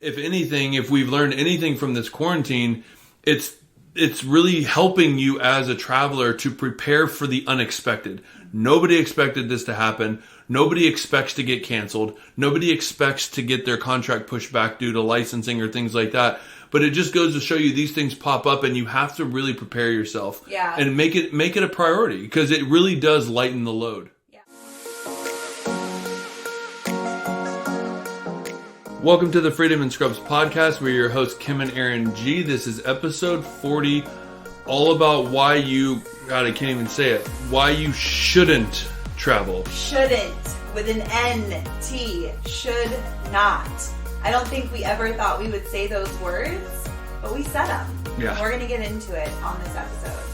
if anything, if we've learned anything from this quarantine, it's really helping you as a traveler to prepare for the unexpected. Nobody expected this to happen. Nobody expects to get canceled. Nobody expects to get their contract pushed back due to licensing or things like that. But it just goes to show you these things pop up and you have to really prepare yourself. Yeah. And make it a priority because it really does lighten the load. Yeah. Welcome to the Freedom and Scrubs podcast. We're your hosts, Kim and Aaron G. This is episode 40, all about why you, God, I can't even say it, why you shouldn't travel. Shouldn't, with an N-T, should not. I don't think we ever thought we would say those words, but we said them. Yeah. And we're going to get into it on this episode.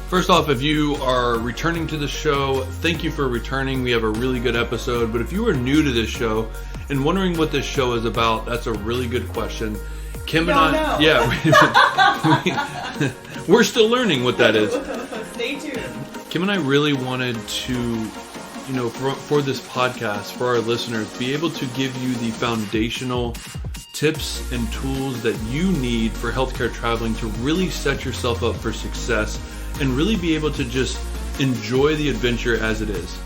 First off, if you are returning to the show, thank you for returning. We have a really good episode. But if you are new to this show and wondering what this show is about, that's a really good question. Kim and I, yeah, we're still learning what that is. Stay tuned. Kim and I really wanted to, for this podcast, for our listeners, be able to give you the foundational tips and tools that you need for healthcare traveling to really set yourself up for success and really be able to just enjoy the adventure as it is.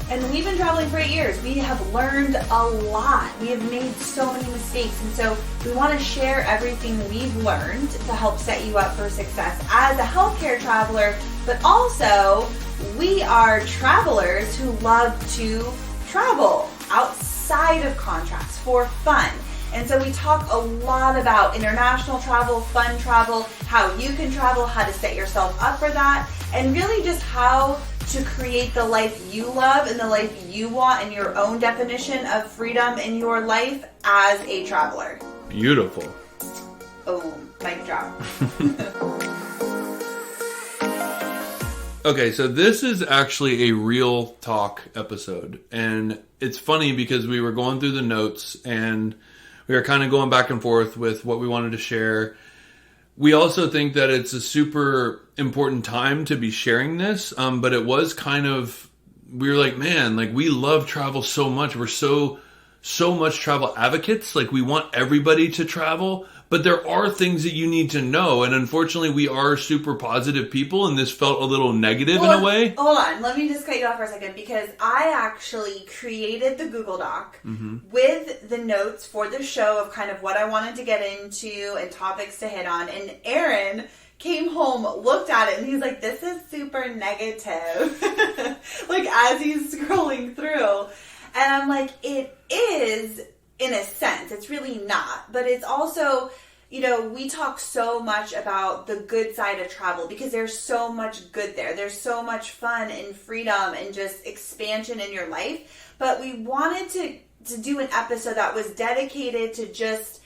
And we've been traveling for 8 years. We have learned a lot. We have made so many mistakes. And so we want to share everything we've learned to help set you up for success as a healthcare traveler. But also, we are travelers who love to travel outside of contracts for fun. And so we talk a lot about international travel, fun travel, how you can travel, how to set yourself up for that, and really just how to create the life you love and the life you want and your own definition of freedom in your life as a traveler. Beautiful. Boom. Mic drop. Okay, so this is actually a real talk episode. And it's funny because we were going through the notes and we were kind of going back and forth with what we wanted to share. We also think that it's a super important time to be sharing this, but it was kind of, we were like, man, like we love travel so much. We're so much travel advocates. Like we want everybody to travel, but there are things that you need to know. And unfortunately, we are super positive people, and this felt a little negative in a way. Hold on. Let me just cut you off for a second because I actually created the Google Doc with the notes for the show of kind of what I wanted to get into and topics to hit on. And Aaron came home, looked at it, and he's like, this is super negative. Like as he's scrolling through. And I'm like, it is in a sense. It's really not. But it's also, we talk so much about the good side of travel because there's so much good there. There's so much fun and freedom and just expansion in your life. But we wanted to do an episode that was dedicated to just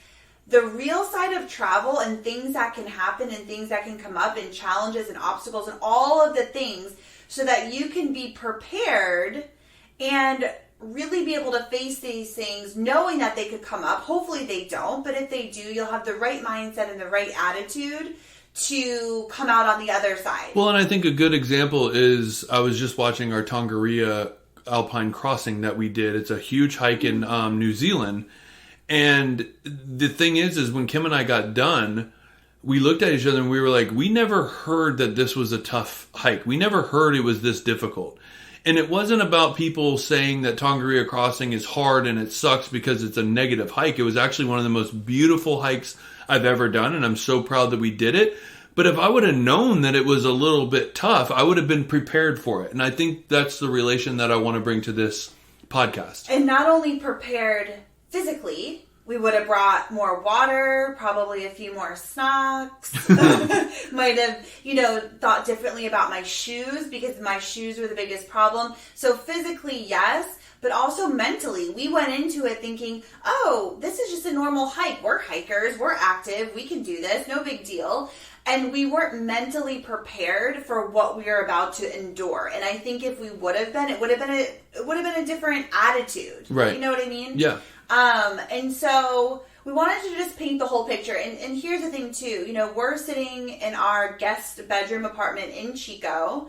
the real side of travel and things that can happen and things that can come up and challenges and obstacles and all of the things so that you can be prepared and really be able to face these things knowing that they could come up. Hopefully they don't, but if they do, you'll have the right mindset and the right attitude to come out on the other side. Well, and I think a good example is I was just watching our Tongariro Alpine crossing that we did. It's a huge hike in New Zealand. And the thing is when Kim and I got done, we looked at each other and we were like, we never heard that this was a tough hike. We never heard it was this difficult. And it wasn't about people saying that Tongariro crossing is hard and it sucks because it's a negative hike. It was actually one of the most beautiful hikes I've ever done, and I'm so proud that we did it. But if I would have known that it was a little bit tough, I would have been prepared for it. And I think that's the relation that I want to bring to this podcast. And not only prepared physically, we would have brought more water, probably a few more snacks. Might have, thought differently about my shoes because my shoes were the biggest problem. So physically, yes, but also mentally. We went into it thinking, oh, this is just a normal hike. We're hikers. We're active. We can do this. No big deal. And we weren't mentally prepared for what we were about to endure. And I think if we would have been, it would have been a different attitude. Right. You know what I mean? Yeah. And so we wanted to just paint the whole picture. And here's the thing too, we're sitting in our guest bedroom apartment in Chico.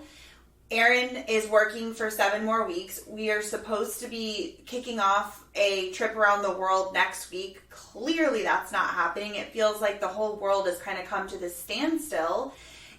Aaron is working for 7 more weeks. We are supposed to be kicking off a trip around the world next week. Clearly that's not happening. It feels like the whole world has kind of come to this standstill.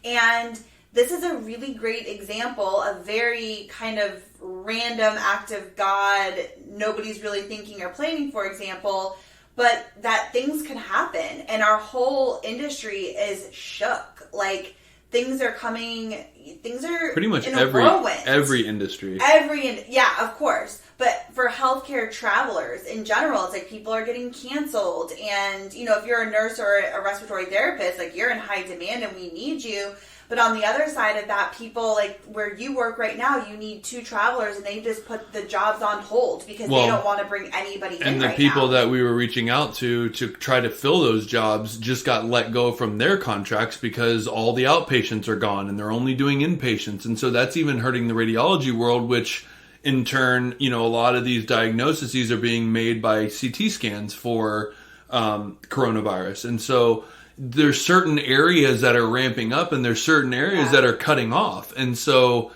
And this is a really great example of very kind of random act of God, nobody's really thinking or planning, for example, but that things can happen. And our whole industry is shook. Like, things are pretty much in every industry. Yeah, of course. But for healthcare travelers in general, it's like people are getting canceled. And, you know, if you're a nurse or a respiratory therapist, like, you're in high demand and we need you. But on the other side of that, people, like where you work right now, you need 2 travelers and they just put the jobs on hold because they don't want to bring anybody in. And the people that we were reaching out to try to fill those jobs just got let go from their contracts because all the outpatients are gone and they're only doing inpatients. And so that's even hurting the radiology world, which in turn, you know, a lot of these diagnoses are being made by CT scans for coronavirus. And so there's certain areas that are ramping up and there's certain areas that are cutting off. And so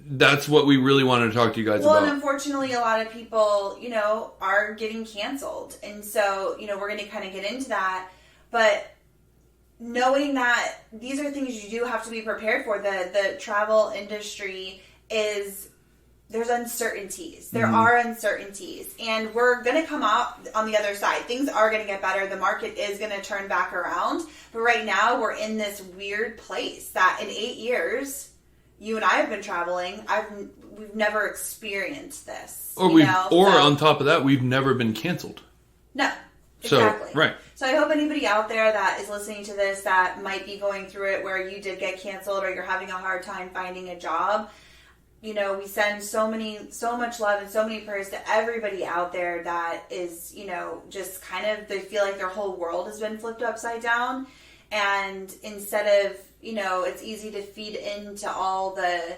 that's what we really wanted to talk to you guys about. Well, and unfortunately, a lot of people, you know, are getting canceled. And so, you know, we're going to kind of get into that. But knowing that these are things you do have to be prepared for. The travel industry there's uncertainties. There are uncertainties. And we're going to come out on the other side. Things are going to get better. The market is going to turn back around. But right now, we're in this weird place that in 8 years, you and I have been traveling. We've never experienced this. On top of that, we've never been canceled. No. Exactly. So, right. So I hope anybody out there that is listening to this that might be going through it where you did get canceled or you're having a hard time finding a job, you know, we send so much love and so many prayers to everybody out there that is, you know, just kind of, they feel like their whole world has been flipped upside down. And instead of, you know, it's easy to feed into all the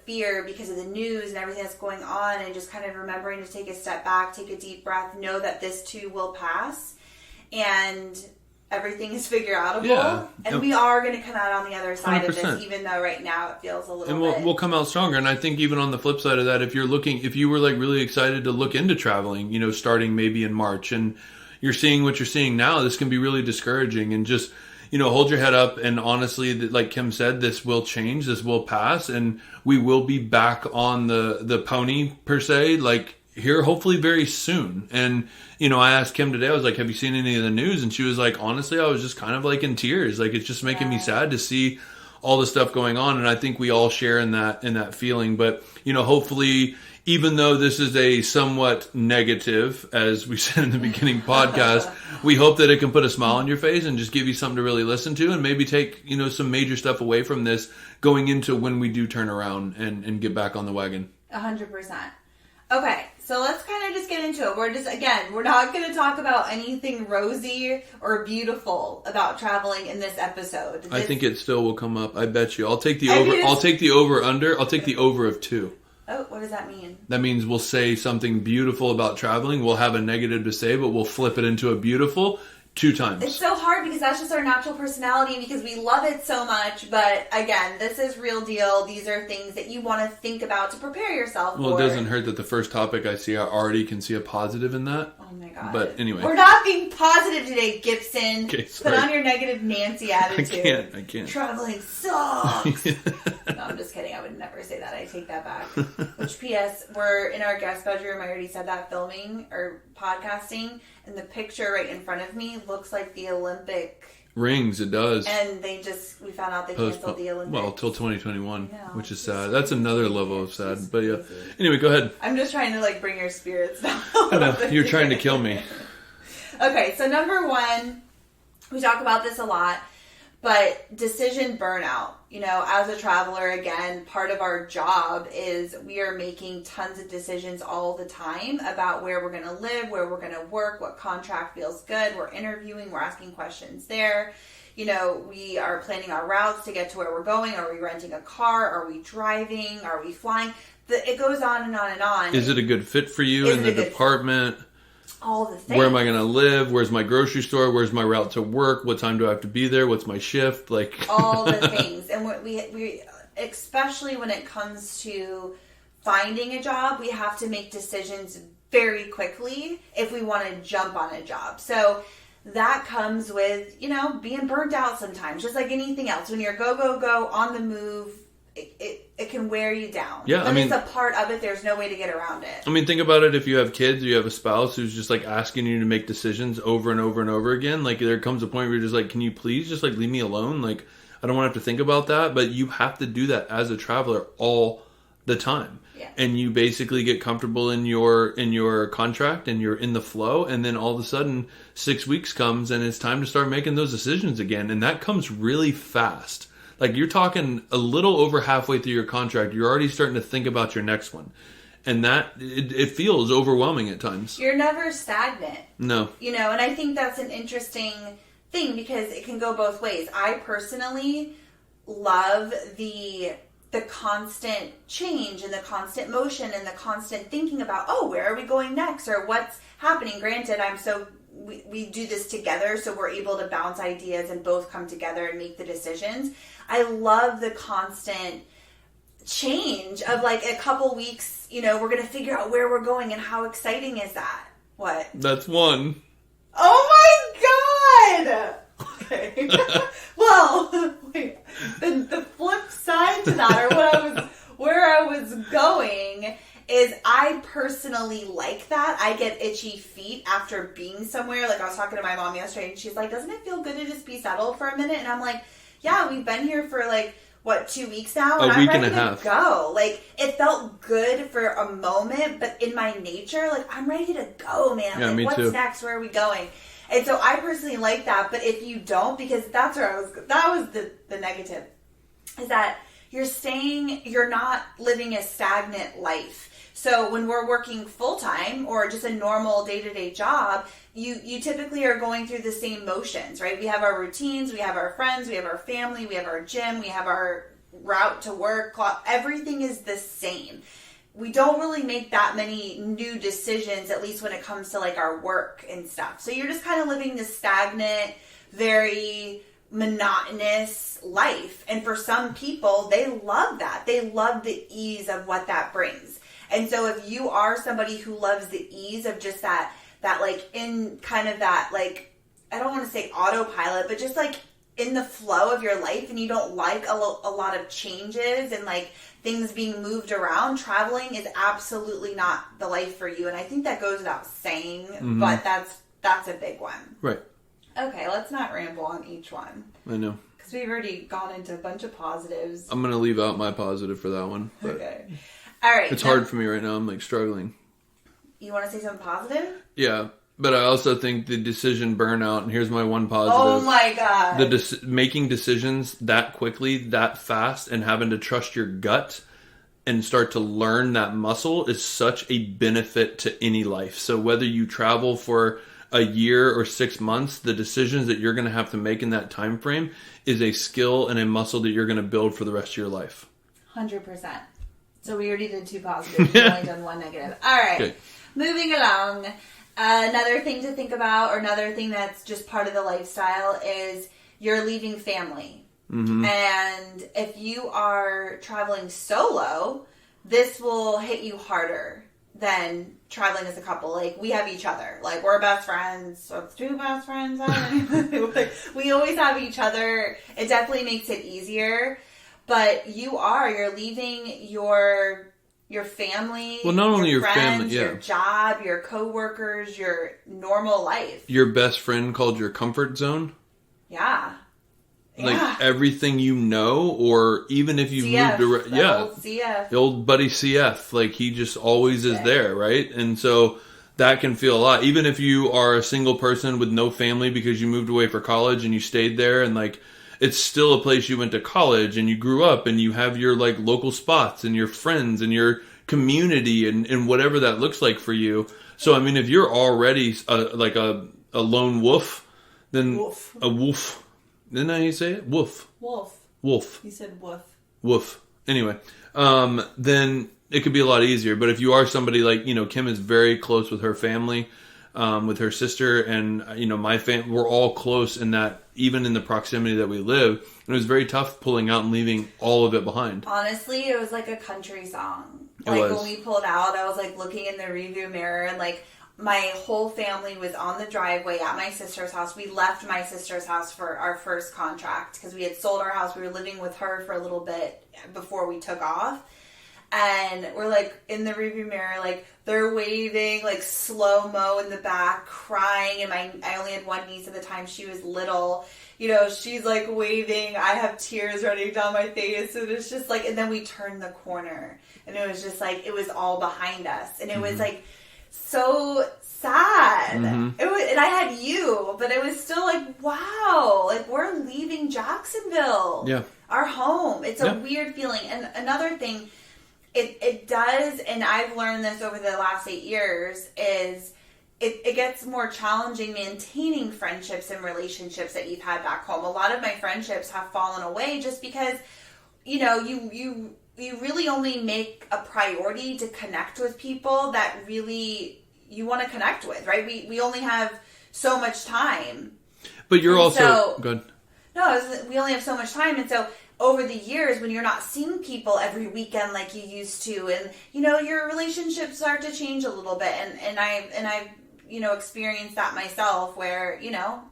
fear because of the news and everything that's going on, and just kind of remembering to take a step back, take a deep breath, know that this too will pass. And everything is figure outable. Yeah. And we are going to come out on the other side 100%. Of this, even though right now it feels a little bit. And we'll come out stronger. And I think even on the flip side of that, if you were like really excited to look into traveling, you know, starting maybe in March, and you're seeing what you're seeing now, this can be really discouraging. And just, you know, hold your head up. And honestly, like Kim said, this will change, this will pass, and we will be back on the pony per se, like here hopefully very soon. And you know, I asked Kim today, I was like, have you seen any of the news? And she was like, honestly, I was just kind of like in tears. Like, it's just making me sad to see all the stuff going on. And I think we all share in that feeling. But, you know, hopefully, even though this is a somewhat negative, as we said in the beginning podcast, we hope that it can put a smile on your face and just give you something to really listen to and maybe take, you know, some major stuff away from this going into when we do turn around and get back on the wagon. 100%. Okay, so let's kind of just get into it. We're not going to talk about anything rosy or beautiful about traveling in this episode. I think it still will come up. I bet you. I'll take the over. I'll take the over under. I'll take the over of 2. Oh, what does that mean? That means we'll say something beautiful about traveling. We'll have a negative to say, but we'll flip it into a beautiful 2 times. It's so hard because that's just our natural personality because we love it so much. But again, this is real deal. These are things that you want to think about to prepare yourself for. Well, it doesn't hurt that the first topic I see, I already can see a positive in that. Oh my God. But anyway. We're not being positive today, Gibson. Okay, put on your negative Nancy attitude. I can't. Traveling sucks. No, I'm just kidding. I would never say that. I take that back. Which, P.S., we're in our guest bedroom. I already said that, filming or podcasting. And the picture right in front of me looks like the Olympic rings. It does. And we found out they canceled the Olympics. Well, till 2021, which is sad. That's another level of sad. But yeah. Anyway, go ahead. I'm just trying to like bring your spirits down. I know. You're trying to kill me. Okay, so number 1, we talk about this a lot, but decision burnout. You know, as a traveler, again, part of our job is we are making tons of decisions all the time about where we're going to live, where we're going to work, what contract feels good. We're interviewing, we're asking questions there. You know, we are planning our routes to get to where we're going. Are we renting a car? Are we driving? Are we flying? It goes on and on and on. Is it a good fit for you in the department? All the things. Where am I going to live? Where's my grocery store? Where's my route to work? What time do I have to be there? What's my shift? Like all the things. And we especially when it comes to finding a job, we have to make decisions very quickly if we want to jump on a job. So that comes with, being burnt out sometimes, just like anything else. When you're go on the move, it can wear you down. Yeah, but it's a part of it. There's no way to get around it. I mean, think about it. If you have kids, or you have a spouse who's just like asking you to make decisions over and over and over again. Like there comes a point where you're just like, can you please just like leave me alone? Like I don't want to have to think about that. But you have to do that as a traveler all the time. Yeah. And you basically get comfortable in your contract and you're in the flow. And then all of a sudden 6 weeks comes and it's time to start making those decisions again. And that comes really fast. Like you're talking a little over halfway through your contract. You're already starting to think about your next one. And that it feels overwhelming at times. You're never stagnant. No. And I think that's an interesting thing because it can go both ways. I personally love the constant change and the constant motion and the constant thinking about, where are we going next or what's happening? Granted, we do this together, so we're able to bounce ideas and both come together and make the decisions. I love the constant change of like a couple weeks, we're going to figure out where we're going and how exciting is that? What? That's one. Oh my God! Okay. Well, wait. The flip side to that, or where I was going, is I personally like that. I get itchy feet after being somewhere. Like I was talking to my mom yesterday, and she's like, "Doesn't it feel good to just be settled for a minute?" And I'm like, "Yeah, we've been here for 2 weeks now, and I'm ready and a half. to go." Like it felt good for a moment, but in my nature, I'm ready to go, man. Yeah, me what's too. next? Where are we going? And so I personally like that, but if you don't, because that's where that was the negative, is that you're not living a stagnant life. So when we're working full-time or just a normal day-to-day job, you typically are going through the same motions, right? We have our routines, we have our friends, we have our family, we have our gym, we have our route to work, everything is the same. We don't really make that many new decisions, at least when it comes to our work and stuff. So you're just kind of living this stagnant, very monotonous life. And for some people, they love that. They love the ease of what that brings. And so if you are somebody who loves the ease of just that in kind of that, I don't want to say autopilot, but just in the flow of your life, and you don't like a lot of changes and things being moved around, traveling is absolutely not the life for you. And I think that goes without saying, but that's a big one. Right. Okay, let's not ramble on each one. I know. Because we've already gone into a bunch of positives. I'm going to leave out my positive for that one. But okay. All right. It's hard for me right now. I'm struggling. You want to say something positive? Yeah. But I also think the decision burnout, and here's my one positive. Oh my God. Making decisions that quickly, that fast, and having to trust your gut and start to learn that muscle is such a benefit to any life. So whether you travel for a year or 6 months, the decisions that you're going to have to make in that time frame is a skill and a muscle that you're going to build for the rest of your life. 100%. So we already did 2 positives. We've only done 1 negative. All right. Okay. Moving along. Another thing to think about, or another thing that's just part of the lifestyle, is you're leaving family. Mm-hmm. And if you are traveling solo, this will hit you harder than traveling as a couple. We have each other. We're best friends. So it's 2 best friends. We always have each other. It definitely makes it easier. But you're leaving your family, well, not only your your friends, family, yeah, your job, your coworkers, your normal life. Your best friend called your comfort zone. Yeah. Everything or even if you moved around, old CF. The old buddy CF, he just always is there, right? And so that can feel a lot. Even if you are a single person with no family because you moved away for college and you stayed there, and it's still a place you went to college and you grew up, and you have your local spots and your friends and your community and whatever that looks like for you. So I mean, if you're already a lone wolf, then a wolf. Isn't that how you say it? Wolf. He said woof. Woof. Anyway, then it could be a lot easier. But if you are somebody Kim is very close with her family, with her sister, and my family. We're all close in that, even in the proximity that we live. And it was very tough pulling out and leaving all of it behind. Honestly, it was like a country song. It Like was. when we pulled out, I was like looking in the rearview mirror, and like my whole family was on the driveway at my sister's house. We left my sister's house for our first contract because we had sold our house. We were living with her for a little bit before we took off. And we're like in the rearview mirror, like they're waving, like slow-mo in the back, crying. And I only had one niece at the time. She was little. She's like waving. I have tears running down my face. And it's just like, and then we turned the corner and it was just like, it was all behind us. And it was like so sad. It was, and I had you, but it was still like, wow, like we're leaving Jacksonville. Yeah. Our home. It's a weird feeling. And another thing, it does, and I've learned this over the last 8 years, is it gets more challenging maintaining friendships and relationships that you've had back home. A lot of my friendships have fallen away just because, you really only make a priority to connect with people that really you want to connect with, right? We only have so much time. But you're also... Good. No, we only have so much time, and so over the years, when you're not seeing people every weekend like you used to, and your relationships start to change a little bit, and I've experienced that myself, where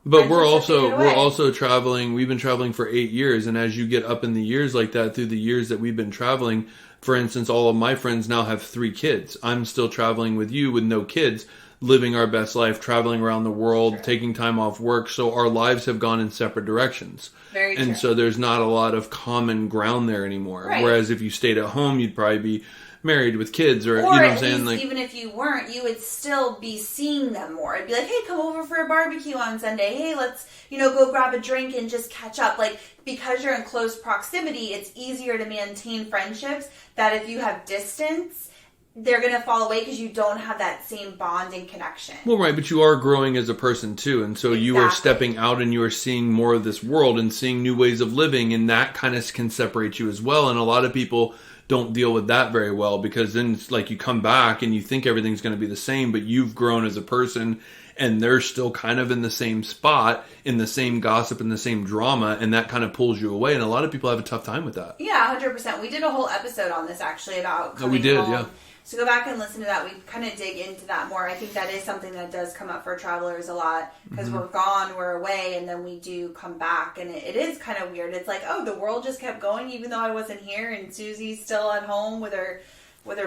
But we're also traveling. We've been traveling for 8 years, and as you get up in the years like that, through the years that we've been traveling, for instance, all of my friends now have 3 kids. I'm still traveling with you with no kids, living our best life, traveling around the world, taking time off work. So our lives have gone in separate directions. Very true. And so there's not a lot of common ground there anymore. Right. Whereas if you stayed at home, you'd probably be married with kids, or you know what I'm saying? Like, even if you weren't, you would still be seeing them more. It'd be like, hey, come over for a barbecue on Sunday. Hey, let's, go grab a drink and just catch up. Like, because you're in close proximity, it's easier to maintain friendships that if you have distance, they're going to fall away because you don't have that same bond and connection. Well, right, but you are growing as a person too, and so you are stepping out and you are seeing more of this world and seeing new ways of living, and that kind of can separate you as well. And a lot of people don't deal with that very well, because then it's like you come back and you think everything's going to be the same, but you've grown as a person and they're still kind of in the same spot, in the same gossip and the same drama, and that kind of pulls you away. And a lot of people have a tough time with that. Yeah, 100%. We did a whole episode on this actually about coming we did, home. yeah. So go back and listen to that. We kind of dig into that more. I think that is something that does come up for travelers a lot, because we're gone, we're away, and then we do come back, and it is kind of weird. It's like, oh, the world just kept going even though I wasn't here, and Susie's still at home with her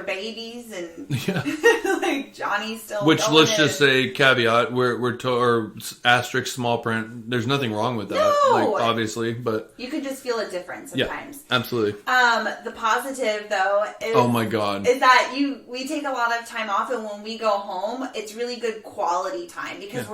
babies, and like Johnny's still. Which, let's just say, caveat, or asterisk small print. There's nothing wrong with that, No! Obviously, but you could just feel a difference sometimes. Yeah, absolutely. The positive though is, oh my god, is that we take a lot of time off, and when we go home, it's really good quality time, because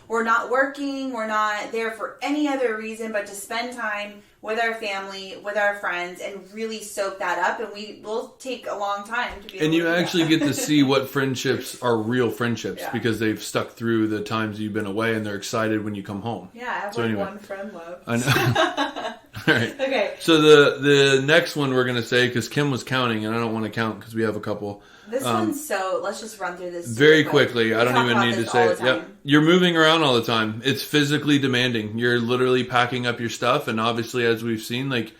we're not working, we're not there for any other reason but to spend time with our family, with our friends, and really soak that up. And will take a long time to be able and you to do actually that. get to see what friendships are real friendships, because they've stuck through the times you've been away, and they're excited when you come home. Yeah, I have one friend left. I know. All right. Okay. So the next one we're going to say, because Kim was counting, and I don't want to count because we have a couple. This one's let's just run through this very quickly. I don't even need to say it. Yep. Yep. You're moving around all the time. It's physically demanding. You're literally packing up your stuff, and obviously, as we've seen, like,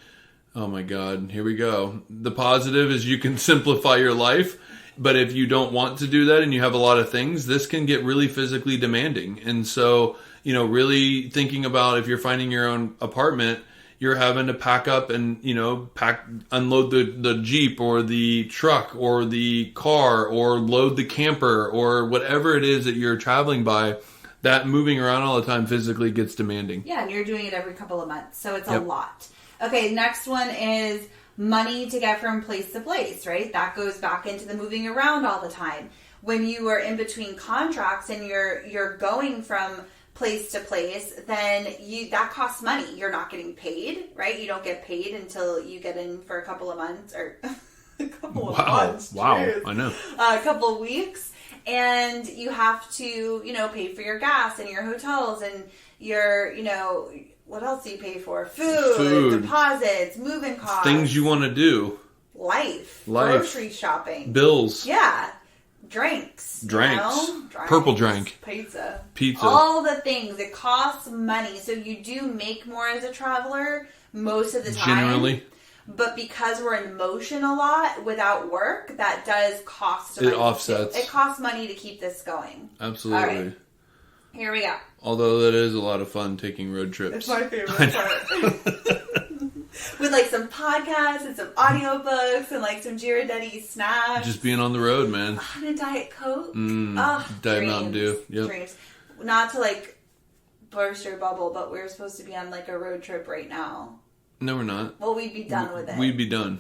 oh my God, here we go. The positive is you can simplify your life, but if you don't want to do that and you have a lot of things, this can get really physically demanding. And so, really thinking about, if you're finding your own apartment, you're having to pack up and, unload the Jeep or the truck or the car or load the camper or whatever it is that you're traveling by. That moving around all the time physically gets demanding. Yeah, and you're doing it every couple of months, so it's a lot. Okay, next one is money to get from place to place, right? That goes back into the moving around all the time. When you are in between contracts and you're going from place to place, then that costs money. You're not getting paid, right? You don't get paid until you get in for a couple of months, or a couple of months. Wow, Cheers. I know. A couple of weeks, and you have to, pay for your gas and your hotels and your, what else do you pay for? Food, deposits, moving costs, things you want to do, life, grocery shopping, bills. Yeah. Drinks. Purple drink. Pizza. Pizza. All the things. It costs money. So you do make more as a traveler most of the time. Generally. But because we're in motion a lot without work, that does cost money. It offsets. It costs money to keep this going. Absolutely. All right. Here we go. Although that is a lot of fun taking road trips. It's my favorite part. With like some podcasts and some audiobooks and like some Ghirardelli snacks. Just being on the road, man. And a Diet Coke. Diet dreams, Mountain Dew. Yep. Dreams. Not to like burst your bubble, but we're supposed to be on like a road trip right now. No, we're not. Well, we'd be done with it. We'd be done.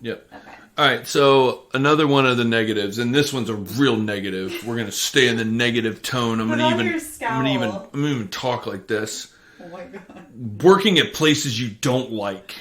Yep. Okay. All right, so another one of the negatives, and this one's a real negative. We're gonna stay in the negative tone. I'm gonna even talk like this. Oh my god. Working at places you don't like,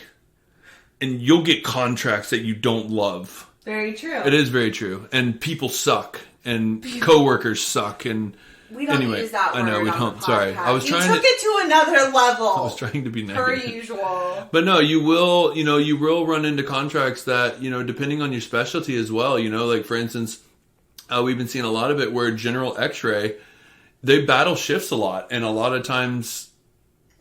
and you'll get contracts that you don't love. Very true. It is very true, and people suck, and coworkers suck, and. We don't use that word. I know we don't. Sorry, I was trying. You took it to another level. I was trying to be negative. Per usual. But no, you will run into contracts that, depending on your specialty as well. Like for instance, we've been seeing a lot of it where general X-ray, they battle shifts a lot, and a lot of times.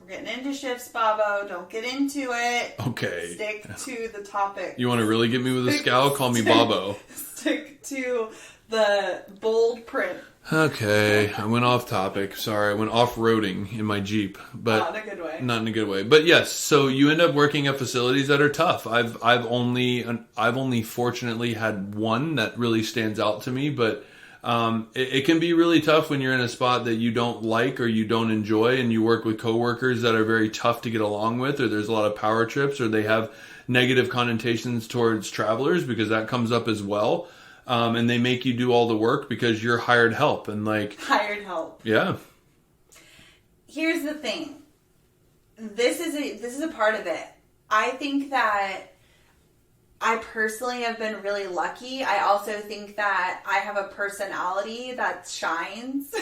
We're getting into shifts, Bobo. Don't get into it. Okay. Stick to the topic. You want to really get me with a scowl? Call me Bobo. Stick to the bold print. Okay, I went off topic. Sorry, I went off-roading in my Jeep, but not in a good way. Not in a good way. But yes, so you end up working at facilities that are tough. I've only fortunately had one that really stands out to me, but it can be really tough when you're in a spot that you don't like or you don't enjoy, and you work with coworkers that are very tough to get along with, or there's a lot of power trips, or they have negative connotations towards travelers because that comes up as well. And they make you do all the work because you're hired help hired help. Yeah. Here's the thing. This is a part of it. I think that I personally have been really lucky. I also think that I have a personality that shines.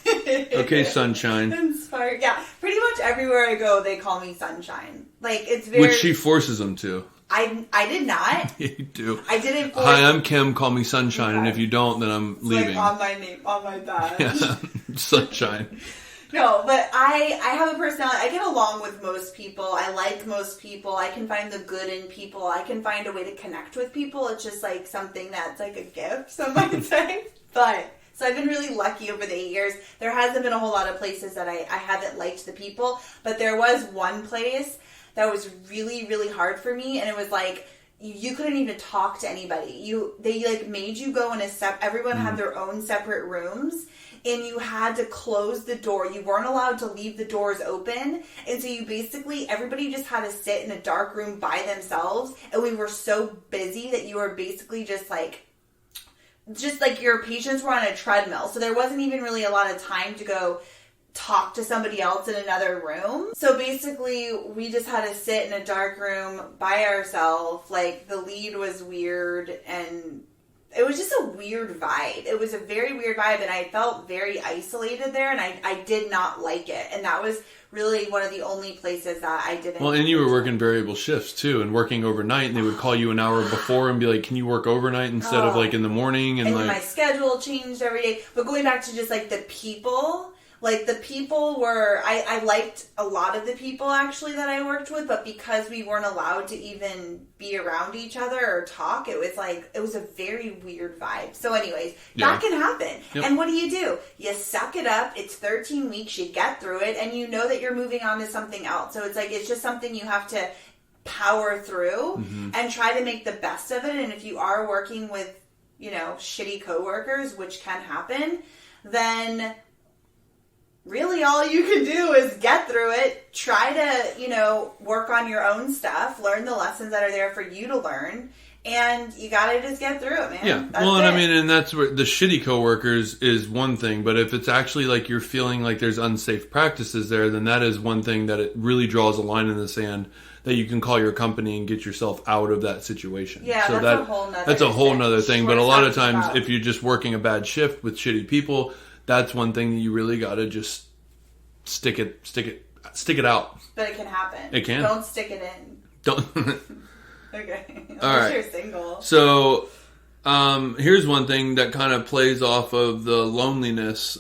Okay, sunshine. Inspired. Yeah, pretty much everywhere I go, they call me Sunshine. Like it's very. Which she forces them to. I did not. You do. I didn't. Hi, I'm Kim. Call me Sunshine, and if you don't, then I'm leaving. Like on my badge. Yeah, Sunshine. No, but I have a personality. I get along with most people. I like most people. I can find the good in people. I can find a way to connect with people. It's just like something that's like a gift, some might say. But so I've been really lucky over the 8 years. There hasn't been a whole lot of places that I haven't liked the people, but there was one place that was really, really hard for me, and it was like you couldn't even talk to anybody. They like made you go in everyone had their own separate rooms, and you had to close the door. You weren't allowed to leave the doors open, and so everybody just had to sit in a dark room by themselves, and we were so busy that you were basically just like your patients were on a treadmill, so there wasn't even really a lot of time to go talk to somebody else in another room. So basically, we just had to sit in a dark room by ourselves. Like, the lead was weird, and it was just a weird vibe. It was a very weird vibe, and I felt very isolated there, and I did not like it. And that was really one of the only places that I didn't. Well, and you were working variable shifts, too, and working overnight, and they would call you an hour before and be like, can you work overnight instead of, like, in the morning? And my schedule changed every day. But going back to just, like, the people... Like, the people were... I liked a lot of the people, actually, that I worked with, but because we weren't allowed to even be around each other or talk, it was a very weird vibe. So anyways, that can happen. Yep. And what do? You suck it up. It's 13 weeks. You get through it, and you know that you're moving on to something else. So it's like, it's just something you have to power through and try to make the best of it. And if you are working with, shitty coworkers, which can happen, then... really all you can do is get through it, try to, work on your own stuff, learn the lessons that are there for you to learn, and you gotta just get through it, man. Yeah, and that's where the shitty coworkers is one thing, but if it's actually like you're feeling like there's unsafe practices there, then that is one thing that it really draws a line in the sand that you can call your company and get yourself out of that situation. Yeah, so that's a whole nother thing, but a lot of times if you're just working a bad shift with shitty people, that's one thing that you really got to just stick it out. But it can happen. It can. Don't stick it in. Don't. Okay. All right. You're single. So Here's one thing that kind of plays off of the loneliness.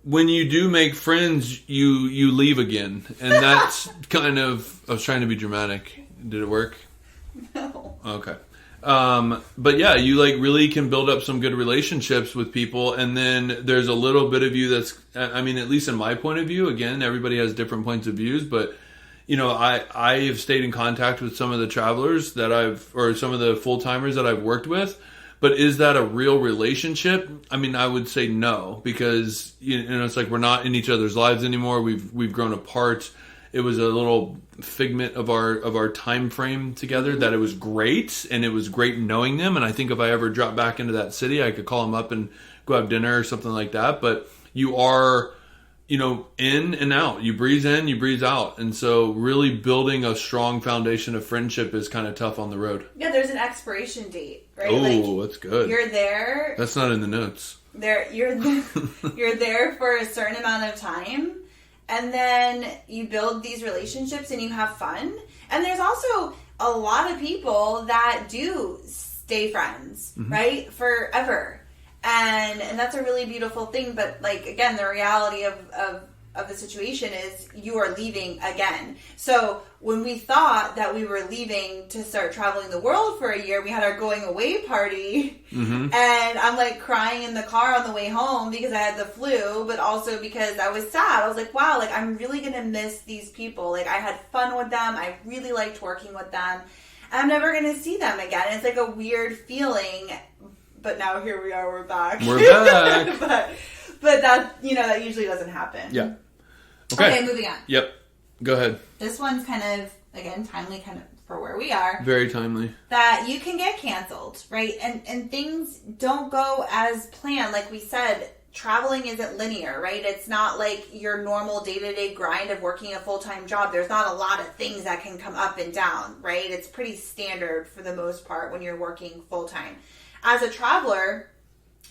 When you do make friends, you leave again. And that's kind of... I was trying to be dramatic. Did it work? No. Okay. But yeah, you like really can build up some good relationships with people, and then there's a little bit of you that's, I mean, at least in my point of view, again, everybody has different points of views, but you know, I have stayed in contact with some of the travelers that or some of the full-timers that I've worked with, but is that a real relationship? I mean, I would say no, because you know, it's like we're not in each other's lives anymore. We've grown apart. It was a little figment of our time frame together that it was great, and it was great knowing them. And I think if I ever drop back into that city, I could call them up and go have dinner or something like that. But you are, you know, in and out. You breathe in, you breathe out. And so really building a strong foundation of friendship is kind of tough on the road. Yeah, there's an expiration date, right? Oh, like, that's good. You're there. That's not in the notes. You're there for a certain amount of time. And then you build these relationships and you have fun. And there's also a lot of people that do stay friends, right? Forever. And that's a really beautiful thing. But like, again, the reality of the situation is you are leaving again. So when we thought that we were leaving to start traveling the world for a year, we had our going away party. And I'm like crying in the car on the way home because I had the flu, but also because I was sad. I was like, wow, like I'm really going to miss these people. Like I had fun with them. I really liked working with them. And I'm never going to see them again. It's like a weird feeling. But now here we are, we're back. We're back. but that, you know, that usually doesn't happen. Yeah. Okay, moving on. Yep. Go ahead. This one's kind of, again, timely kind of for where we are. Very timely. That you can get canceled, right? And things don't go as planned. Like we said, traveling isn't linear, right? It's not like your normal day-to-day grind of working a full-time job. There's not a lot of things that can come up and down, right? It's pretty standard for the most part when you're working full-time. As a traveler,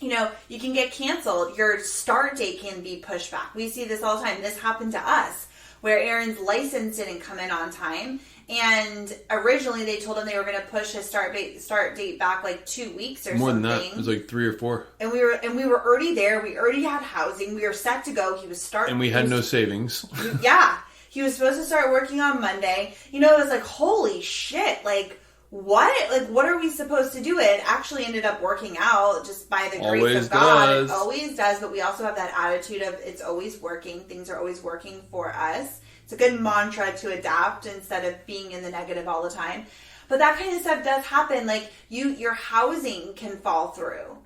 you know, you can get canceled. Your start date can be pushed back. We see this all the time. This happened to us, where Aaron's license didn't come in on time. And originally they told him they were going to push his start date back like 2 weeks or More something. than that. It was like 3 or 4. And we were already there. We already had housing. We were set to go. And we had no savings. Yeah. He was supposed to start working on Monday. You know, it was like, holy shit. Like, what? Like, what are we supposed to do? It actually ended up working out just by the grace of God. It always does, but we also have that attitude of it's always working. Things are always working for us. It's a good mantra to adapt instead of being in the negative all the time. But that kind of stuff does happen. Like, your housing can fall through.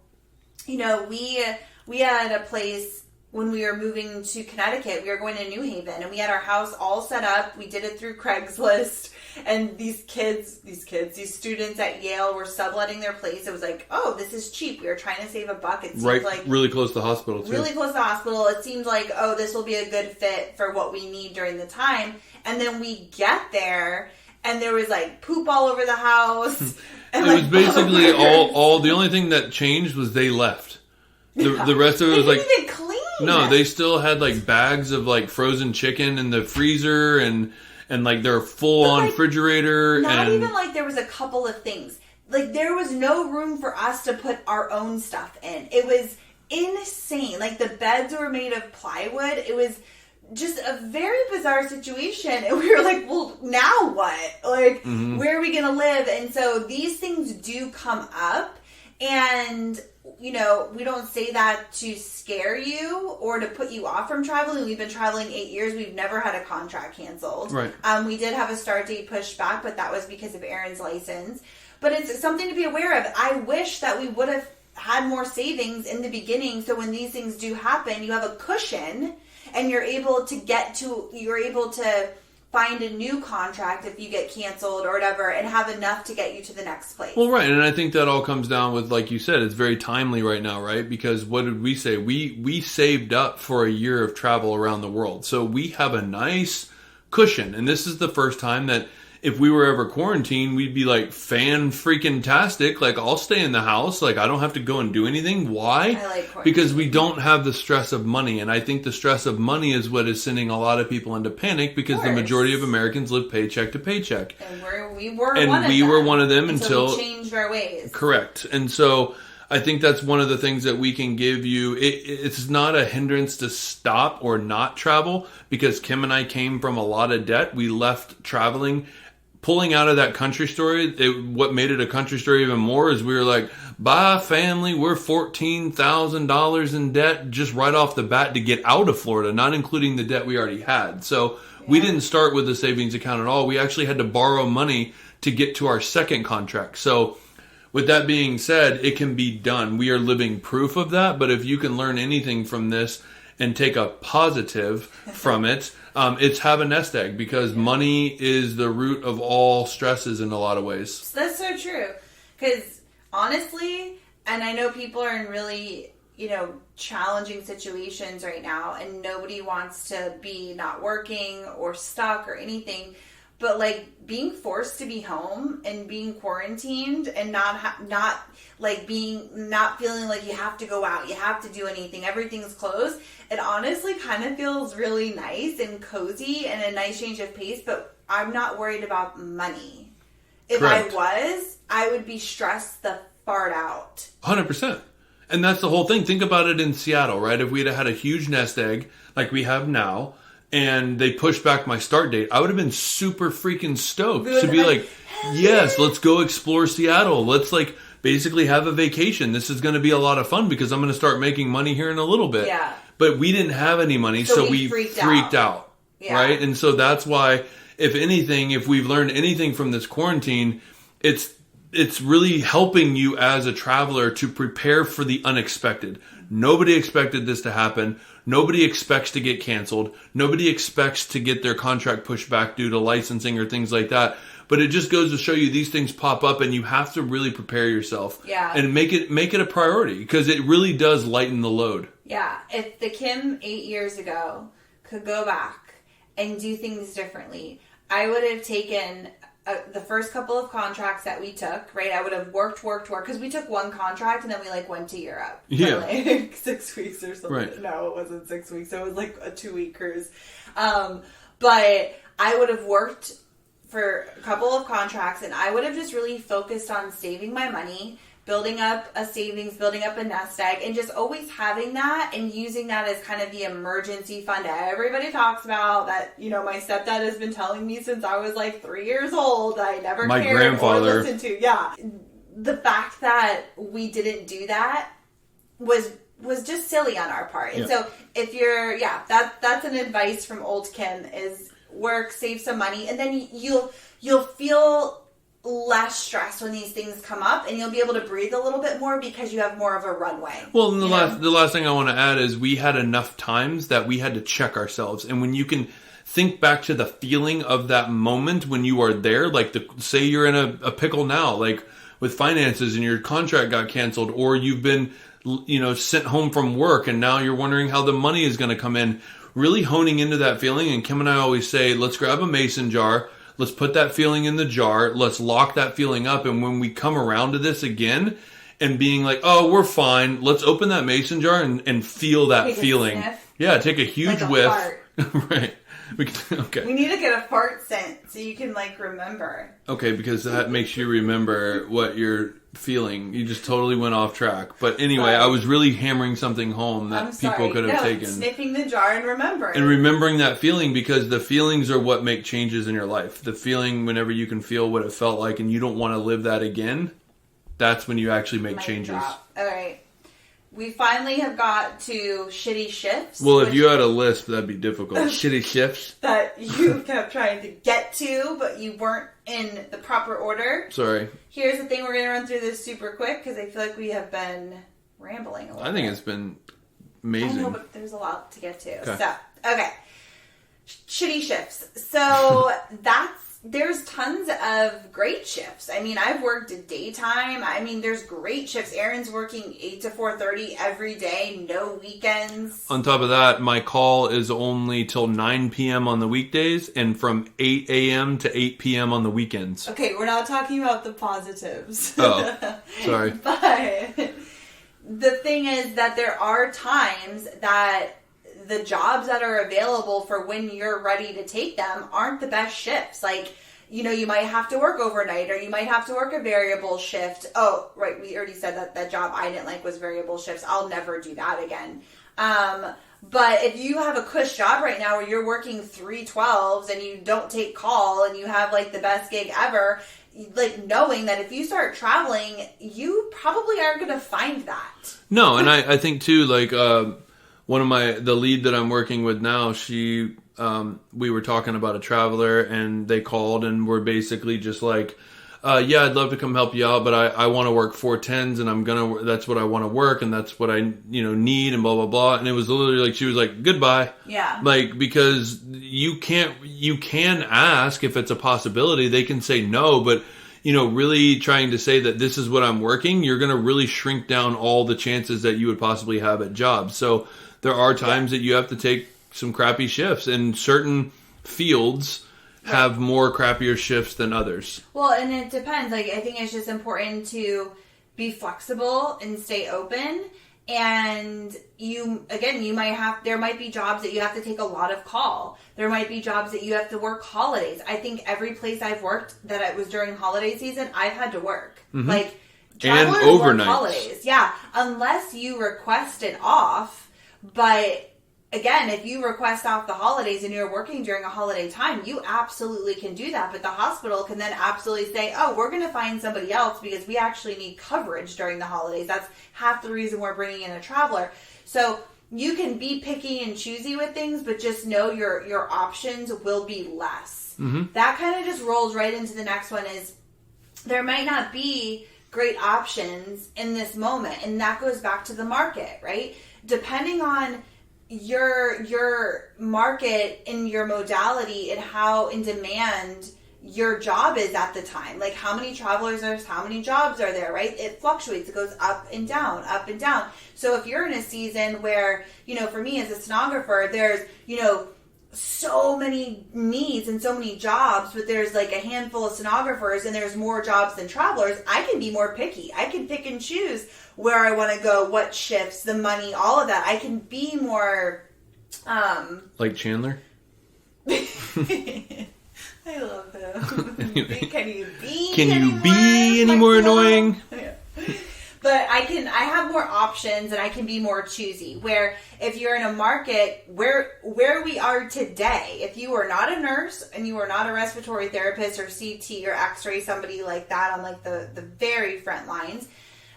You know, we had a place when we were moving to Connecticut. We were going to New Haven, and we had our house all set up. We did it through Craigslist. And these students at Yale were subletting their place. It was like, oh, this is cheap. We were trying to save a buck. It seems like really close to the hospital, too. Really close to the hospital. It seemed like, oh, this will be a good fit for what we need during the time. And then we get there, and there was like poop all over the house. And it was basically all. The only thing that changed was they left. The rest of it was like, didn't even clean. No, they still had like bags of like frozen chicken in the freezer and like their full on refrigerator. Not even like there was a couple of things. Like there was no room for us to put our own stuff in. It was insane. Like the beds were made of plywood. It was just a very bizarre situation. And we were like, well, now what? Like, where are we going to live? And so these things do come up. And, you know, we don't say that to scare you or to put you off from traveling. We've been traveling 8 years. We've never had a contract canceled. Right. We did have a start date pushed back, but that was because of Aaron's license. But it's something to be aware of. I wish that we would have had more savings in the beginning, so when these things do happen, you have a cushion and you're able to find a new contract if you get canceled or whatever and have enough to get you to the next place. Well, right. And I think that all comes down with, like you said, it's very timely right now, right? Because what did we say? We saved up for a year of travel around the world. So we have a nice cushion. And this is the first time that if we were ever quarantined, we'd be like fan-freaking-tastic. Like, I'll stay in the house. Like, I don't have to go and do anything. Why? I like quarantine. Because we don't have the stress of money. And I think the stress of money is what is sending a lot of people into panic, because the majority of Americans live paycheck to paycheck. And we were one of them until we changed our ways. Correct. And so I think that's one of the things that we can give you. It's not a hindrance to stop or not travel, because Kim and I came from a lot of debt. We left traveling. Pulling out of that country story, what made it a country story even more is we were like, bye family, we're $14,000 in debt just right off the bat to get out of Florida, not including the debt we already had. So we didn't start with a savings account at all. We actually had to borrow money to get to our second contract. So with that being said, it can be done. We are living proof of that. But if you can learn anything from this and take a positive from it, it's have a nest egg, because money is the root of all stresses in a lot of ways. That's so true. Because honestly, and I know people are in really, challenging situations right now, and nobody wants to be not working or stuck or anything. But like being forced to be home and being quarantined and not feeling like you have to go out, you have to do anything, everything's closed. It honestly kind of feels really nice and cozy and a nice change of pace. But I'm not worried about money. If Correct. I would be stressed the fart out. 100%. And that's the whole thing. Think about it in Seattle, right? If we'd have had a huge nest egg like we have now, and they pushed back my start date, I would have been super freaking stoked to be like, yes, let's go explore Seattle. Let's like basically have a vacation. This is going to be a lot of fun because I'm going to start making money here in a little bit. Yeah. But we didn't have any money, so we freaked out. Yeah. Right? And so that's why, if anything, if we've learned anything from this quarantine, it's really helping you as a traveler to prepare for the unexpected. Nobody expected this to happen. Nobody expects to get canceled. Nobody expects to get their contract pushed back due to licensing or things like that. But it just goes to show you these things pop up, and you have to really prepare yourself. Yeah. And make it a priority, because it really does lighten the load. Yeah. If the Kim 8 years ago could go back and do things differently, I would have taken the first couple of contracts that we took, right? I would have worked, because we took one contract and then we went to Europe for like 6 weeks or something. Right. No, it wasn't 6 weeks. It was like a 2-week cruise. But I would have worked for a couple of contracts, and I would have just really focused on saving my money, building up a savings, building up a nest egg, and just always having that and using that as kind of the emergency fund everybody talks about that, my stepdad has been telling me since I was like 3 years old. I never my cared grandfather. or listened to. Yeah. The fact that we didn't do that was just silly on our part. And so if you're, that's an advice from old Kim is work, save some money, and then you'll feel less stress when these things come up, and you'll be able to breathe a little bit more because you have more of a runway. Well, and the last thing I want to add is we had enough times that we had to check ourselves. And when you can think back to the feeling of that moment when you are there, like say you're in a pickle now, like with finances and your contract got canceled, or you've been sent home from work and now you're wondering how the money is going to come in, really honing into that feeling. And Kim and I always say, let's grab a mason jar. Let's put that feeling in the jar. Let's lock that feeling up. And when we come around to this again and being like, oh, we're fine, let's open that mason jar and feel that feeling. Yeah, take a huge whiff. Right. Okay. We need to get a fart scent so you can remember. Okay, because that makes you remember what you're feeling. You just totally went off track. But anyway, I was really hammering something home that people could have taken. Sniffing the jar and remembering. And remembering that feeling, because the feelings are what make changes in your life. The feeling, whenever you can feel what it felt like and you don't want to live that again, that's when you actually make changes. All right. We finally have got to shitty shifts. Well, if you had a list, that'd be difficult. Shitty shifts? That you kept trying to get to, but you weren't in the proper order. Sorry. Here's the thing. We're going to run through this super quick because I feel like we have been rambling a little bit. I think it's been amazing. I know, but there's a lot to get to. Okay. So, okay. Shitty shifts. So, that's there's tons of great shifts. I mean, I've worked daytime. I mean, there's great shifts. Aaron's working 8 to 4:30 every day, no weekends. On top of that, my call is only till 9 p.m. on the weekdays and from 8 a.m. to 8 p.m. on the weekends. Okay, we're not talking about the positives. Oh, sorry. But the thing is that there are times that the jobs that are available for when you're ready to take them aren't the best shifts. Like, you know, you might have to work overnight or you might have to work a variable shift. Oh, right. We already said that job I didn't like was variable shifts. I'll never do that again. But if you have a cush job right now where you're working 3/12s and you don't take call and you have like the best gig ever, like knowing that if you start traveling, you probably aren't going to find that. No. And I think too, like, the lead that I'm working with now, we were talking about a traveler and they called and were basically just like, yeah, I'd love to come help you out, but I want to work 410s and that's what I want to work and that's what I, need and blah, blah, blah. And it was literally like, she was like, goodbye. Yeah. Like, because you can ask if it's a possibility. They can say no, but really trying to say that this is what I'm working, you're going to really shrink down all the chances that you would possibly have at jobs. So there are times that you have to take some crappy shifts, and certain fields have more crappier shifts than others. Well, and it depends. Like, I think it's just important to be flexible and stay open. And there might be jobs that you have to take a lot of call. There might be jobs that you have to work holidays. I think every place I've worked that it was during holiday season, I've had to work. Mm-hmm. Like, and overnight holidays. Yeah, unless you request it off. But again, if you request off the holidays and you're working during a holiday time, you absolutely can do that. But the hospital can then absolutely say, oh, we're going to find somebody else because we actually need coverage during the holidays. That's half the reason we're bringing in a traveler. So you can be picky and choosy with things, but just know your options will be less. Mm-hmm. That kind of just rolls right into the next one is there might not be great options in this moment. And that goes back to the market, right? Depending on your market and your modality and how in demand your job is at the time. Like how many travelers there's, how many jobs are there, right? It fluctuates. It goes up and down, up and down. So if you're in a season where, for me as a stenographer, there's, so many needs and so many jobs, but there's like a handful of stenographers and there's more jobs than travelers, I can be more picky. I can pick and choose where I want to go, what shifts, the money, all of that. I can be more... like Chandler? I love him. Anyway. Can you be any more annoying? Yeah. But I have more options and I can be more choosy. Where if you're in a market where we are today, if you are not a nurse and you are not a respiratory therapist or CT or X-ray, somebody like that on like the very front lines,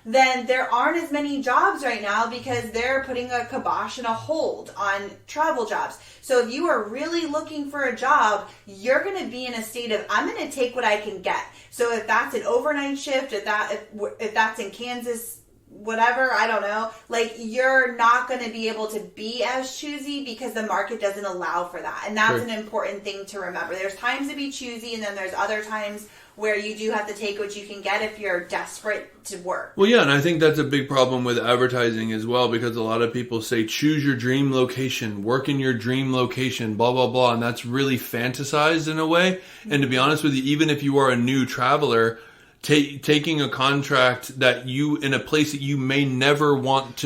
then there aren't as many jobs right now because they're putting a kibosh and a hold on travel jobs. So if you are really looking for a job, you're going to be in a state of, I'm going to take what I can get. So if that's an overnight shift, if that's in Kansas, whatever, I don't know, like you're not going to be able to be as choosy because the market doesn't allow for that. And that's an important thing to remember. There's times to be choosy and then there's other times where you do have to take what you can get if you're desperate to work. Well, yeah, and I think that's a big problem with advertising as well, because a lot of people say, choose your dream location, work in your dream location, blah, blah, blah, and that's really fantasized in a way. And to be honest with you, even if you are a new traveler, taking a contract that you, in a place that you may never wanted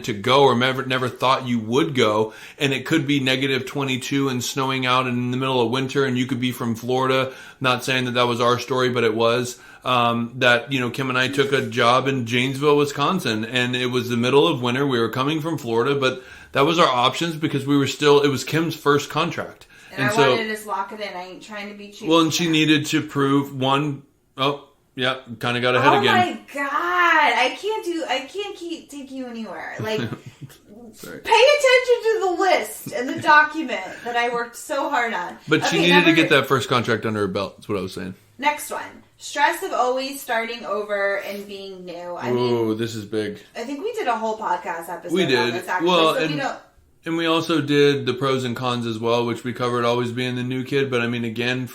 to go or never thought you would go, and it could be negative 22 and snowing out in the middle of winter, and you could be from Florida. Not saying that was our story, but it was. Kim and I took a job in Janesville, Wisconsin, and it was the middle of winter. We were coming from Florida, but that was our options because it was Kim's first contract. And I wanted to just lock it in. I ain't trying to be cheap. Well, and she needed to prove one. Oh, yeah, kind of got ahead again. Oh my God, I can't take you anywhere. Like, pay attention to the list and the document that I worked so hard on. But she needed to get that first contract under her belt. That's what I was saying. Next one. Stress of always starting over and being new. This is big. I think we did a whole podcast episode we did. on this, actually. Well, so And we also did the pros and cons as well, which we covered always being the new kid. But I mean, again,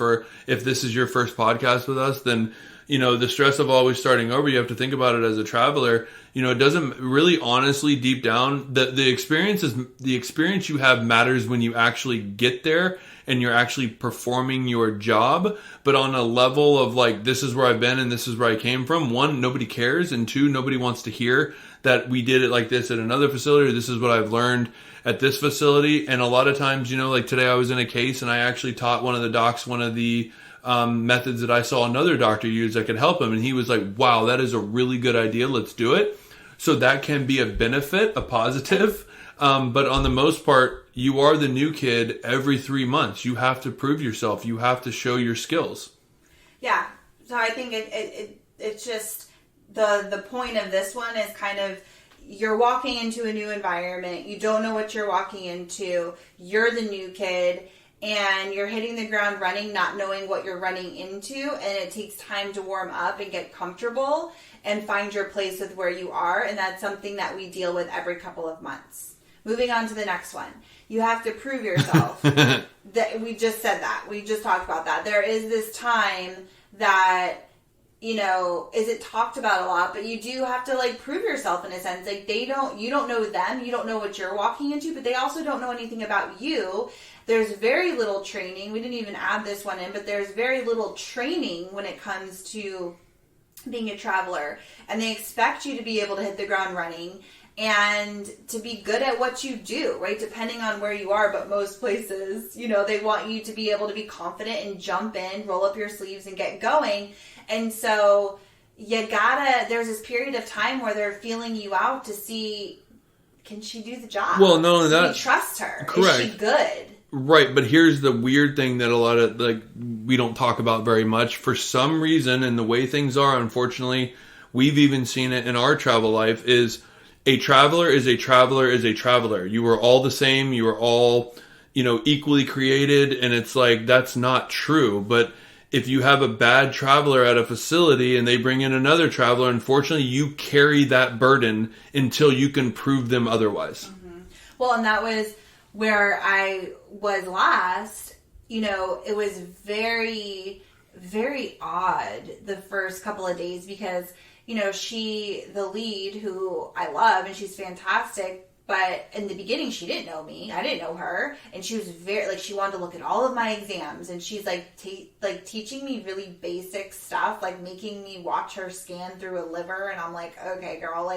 if this is your first podcast with us, then, the stress of always starting over, you have to think about it as a traveler. It doesn't really, honestly, deep down, the experience you have matters when you actually get there and you're actually performing your job. But on a level of like, this is where I've been and this is where I came from. One, nobody cares. And two, nobody wants to hear that we did it like this at another facility, or this is what I've learned at this facility. And a lot of times, like today I was in a case and I actually taught one of the docs one of the methods that I saw another doctor use that could help him. And he was like, wow, that is a really good idea. Let's do it. So that can be a benefit, a positive. But on the most part, you are the new kid every 3 months. You have to prove yourself. You have to show your skills. Yeah. So I think it's just the point of this one is kind of, you're walking into a new environment. You don't know what you're walking into. You're the new kid and you're hitting the ground running, not knowing what you're running into. And it takes time to warm up and get comfortable and find your place with where you are. And that's something that we deal with every couple of months. Moving on to the next one. You have to prove yourself. We just said that. We just talked about that. There is this time that, isn't talked about a lot, but you do have to like prove yourself in a sense. Like you don't know them, you don't know what you're walking into, but they also don't know anything about you. There's very little training. We didn't even add this one in, but there's very little training when it comes to being a traveler. And they expect you to be able to hit the ground running and to be good at what you do, right? Depending on where you are, but most places, they want you to be able to be confident and jump in, roll up your sleeves and get going. And so there's this period of time where they're feeling you out to see, can she do the job? Well, not only that, do we trust her? Correct. Is she good? Right, but here's the weird thing that a lot of, we don't talk about very much. For some reason, and the way things are, unfortunately, we've even seen it in our travel life, is a traveler is a traveler is a traveler. You are all the same. You are all, equally created. And it's like, that's not true. But if you have a bad traveler at a facility and they bring in another traveler, unfortunately, you carry that burden until you can prove them otherwise. Mm-hmm. Well, and that was where I was last. It was very, very odd the first couple of days because, the lead, who I love, and she's fantastic, but in the beginning, she didn't know me. I didn't know her. And she was very, she wanted to look at all of my exams. And she's, teaching me really basic stuff, making me watch her scan through a liver. And I'm like, okay, girl,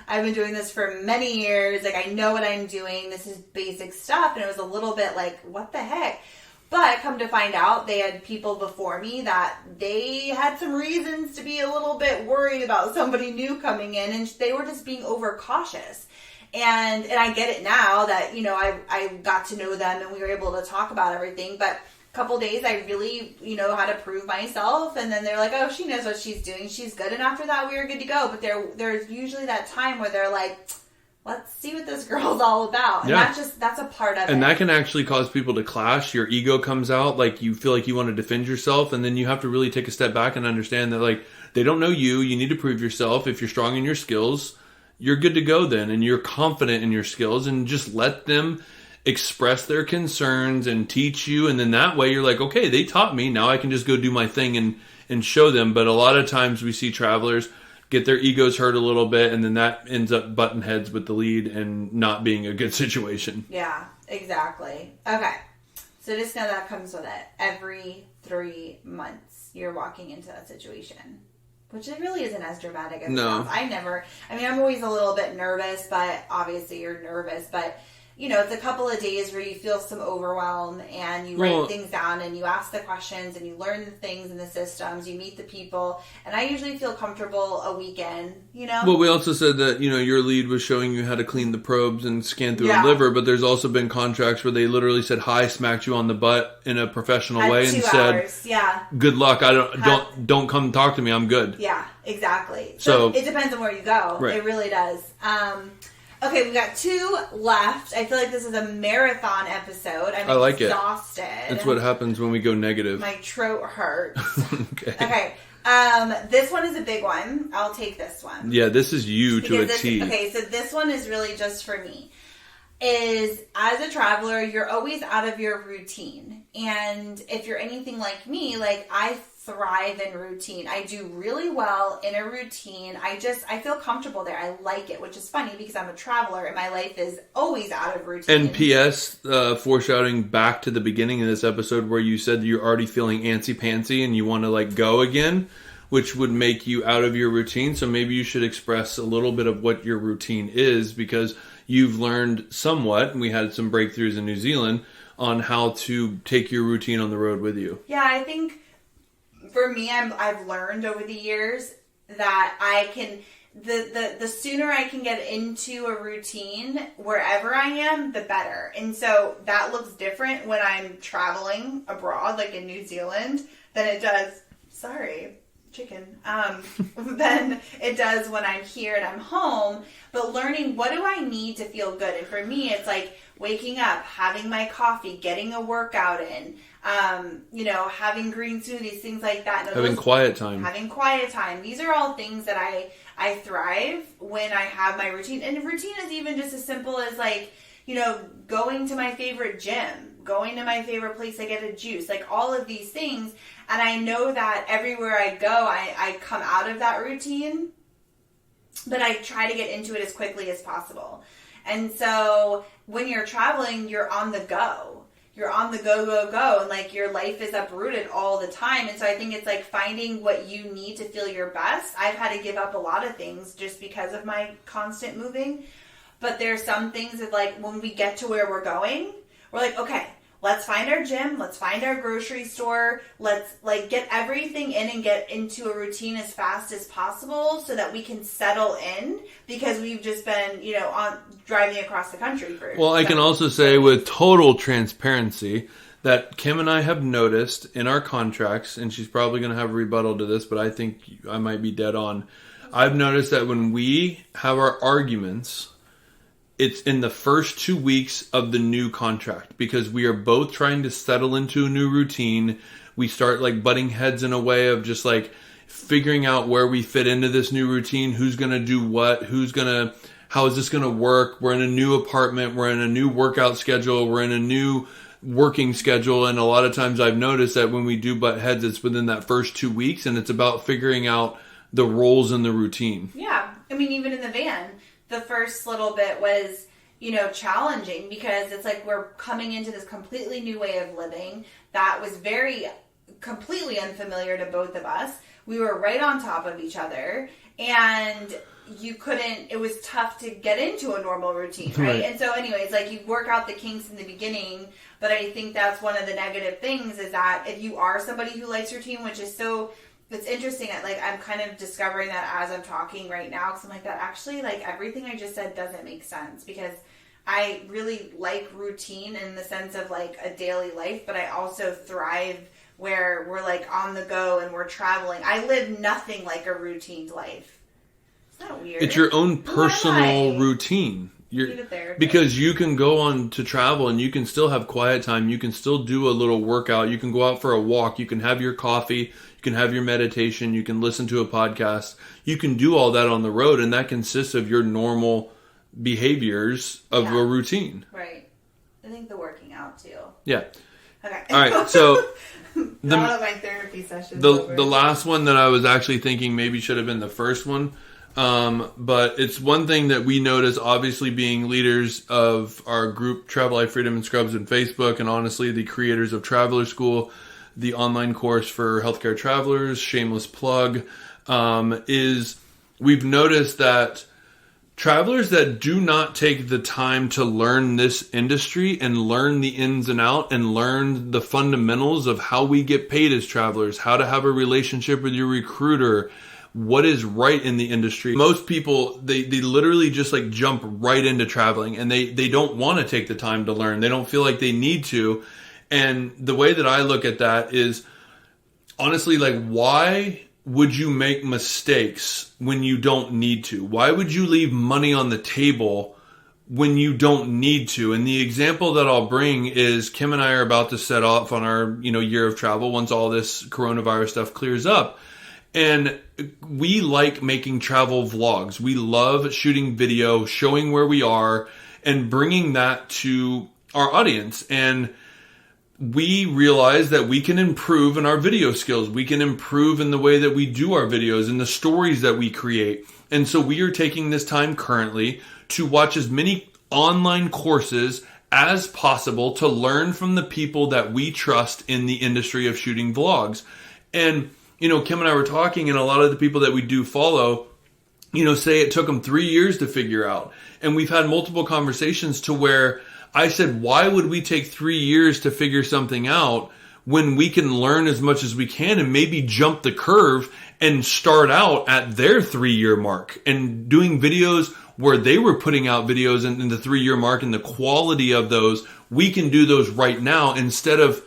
I've been doing this for many years. I know what I'm doing. This is basic stuff. And it was a little bit what the heck? But come to find out, they had people before me that they had some reasons to be a little bit worried about somebody new coming in. And they were just being overcautious. And I get it now that, I got to know them and we were able to talk about everything. But a couple days I really, had to prove myself. And then they're like, oh, she knows what she's doing. She's good. And after that, we were good to go. But there's usually that time where they're like, let's see what this girl's all about. And that's a part of it. And that can actually cause people to clash. Your ego comes out. You feel like you want to defend yourself. And then you have to really take a step back and understand that, they don't know you. You need to prove yourself. If you're strong in your skills, you're good to go then, and you're confident in your skills, and just let them express their concerns and teach you. And then that way you're like, okay, they taught me. Now I can just go do my thing and show them. But a lot of times we see travelers get their egos hurt a little bit, and then that ends up butting heads with the lead and not being a good situation. Yeah, exactly. Okay. So just know that comes with it. Every 3 months you're walking into that situation. Which it really isn't as dramatic as it sounds. I'm always a little bit nervous, but obviously you're nervous. But, it's a couple of days where you feel some overwhelm and you write things down and you ask the questions and you learn the things in the systems, you meet the people. And I usually feel comfortable a weekend, Well, we also said that, your lead was showing you how to clean the probes and scan through a liver, but there's also been contracts where they literally said hi, smacked you on the butt in a professional way and said, good luck, don't come talk to me, I'm good. Yeah, exactly. So it depends on where you go. Right. It really does. Okay, we got 2 left. I feel like this is a marathon episode. I like exhausted. That's what happens when we go negative. My throat hurts. Okay. This one is a big one. I'll take this one. Yeah, this is you to a T. Okay, so this one is really just for me. is as a traveler, you're always out of your routine. And if you're anything like me, like I thrive in routine. I do really well in a routine. I feel comfortable there. I like it, which is funny because I'm a traveler and my life is always out of routine. And P.S., foreshadowing back to the beginning of this episode where you said you're already feeling antsy-pantsy and you want to like go again, which would make you out of your routine. So maybe you should express a little bit of what your routine is, because you've learned somewhat, and we had some breakthroughs in New Zealand, on how to take your routine on the road with you. Yeah, I think for me, I've learned over the years that I can, the sooner I can get into a routine wherever I am, the better. And so that looks different when I'm traveling abroad, like in New Zealand, than it does, than it does when I'm here and I'm home. But learning, what do I need to feel good? And for me, it's like waking up, having my coffee, getting a workout in, having green smoothies, things like that. Having quiet time. These are all things that I thrive when I have my routine. And routine is even just as simple as like, going to my favorite gym, going to my favorite place to get a juice, like all of these things. And I know that everywhere I go, I come out of that routine, but I try to get into it as quickly as possible. And so when you're traveling, you're on the go. You're on the go, and like your life is uprooted all the time. And so I think it's like finding what you need to feel your best. I've had to give up a lot of things just because of my constant moving. But there's some things that like when we get to where we're going, we're like, okay, let's find our gym, let's find our grocery store, let's like get everything in and get into a routine as fast as possible so that we can settle in, because we've just been, on driving across the country for. Well, I can also say with total transparency that Kim and I have noticed in our contracts, and she's probably going to have a rebuttal to this, but I think I might be dead on. I've noticed that when we have our arguments, it's in the first 2 weeks of the new contract, because we are both trying to settle into a new routine. We start like butting heads in a way of just like figuring out where we fit into this new routine, who's going to do what, how is this going to work? We're in a new apartment. We're in a new workout schedule. We're in a new working schedule. And a lot of times I've noticed that when we do butt heads, it's within that first 2 weeks, and it's about figuring out the roles in the routine. Yeah. I mean, even in the van, the first little bit was, challenging, because it's like we're coming into this completely new way of living that was completely unfamiliar to both of us. We were right on top of each other, and it was tough to get into a normal routine, right? And so anyways, like you work out the kinks in the beginning, but I think that's one of the negative things is that if you are somebody who likes routine, which is it's interesting that like I'm kind of discovering that as I'm talking right now, because I'm like, that actually like everything I just said doesn't make sense, because I really like routine in the sense of like a daily life, but I also thrive where we're like on the go and we're traveling. I live nothing like a routine life. Isn't that weird? It's your own personal routine. Because you can go on to travel and you can still have quiet time. You can still do a little workout. You can go out for a walk. You can have your coffee. You can have your meditation. You can listen to a podcast. You can do all that on the road, and that consists of your normal behaviors of a routine. Right. I think the working out too. Yeah. Okay. All right. So one of my therapy sessions. The last one that I was actually thinking maybe should have been the first one. But it's one thing that we notice, obviously being leaders of our group Travel Life Freedom and Scrubs on Facebook, and honestly the creators of Traveler School, the online course for healthcare travelers, shameless plug, is we've noticed that travelers that do not take the time to learn this industry and learn the ins and outs and learn the fundamentals of how we get paid as travelers, how to have a relationship with your recruiter, what is right in the industry. Most people, they literally just like jump right into traveling, and they don't want to take the time to learn. They don't feel like they need to. And the way that I look at that is honestly, like, why would you make mistakes when you don't need to? Why would you leave money on the table when you don't need to? And the example that I'll bring is Kim and I are about to set off on our, year of travel once all this coronavirus stuff clears up. And we like making travel vlogs. We love shooting video, showing where we are. and bringing that to our audience. And we realize that we can improve in our video skills. We can improve in the way that we do our videos and the stories that we create. And so we are taking this time currently to watch as many online courses as possible to learn from the people that we trust in the industry of shooting vlogs. And, Kim and I were talking, and a lot of the people that we do follow, say it took them 3 years to figure out. And we've had multiple conversations to where I said, why would we take 3 years to figure something out when we can learn as much as we can and maybe jump the curve and start out at their 3-year mark and doing videos where they were putting out videos in the 3-year mark, and the quality of those, we can do those right now instead of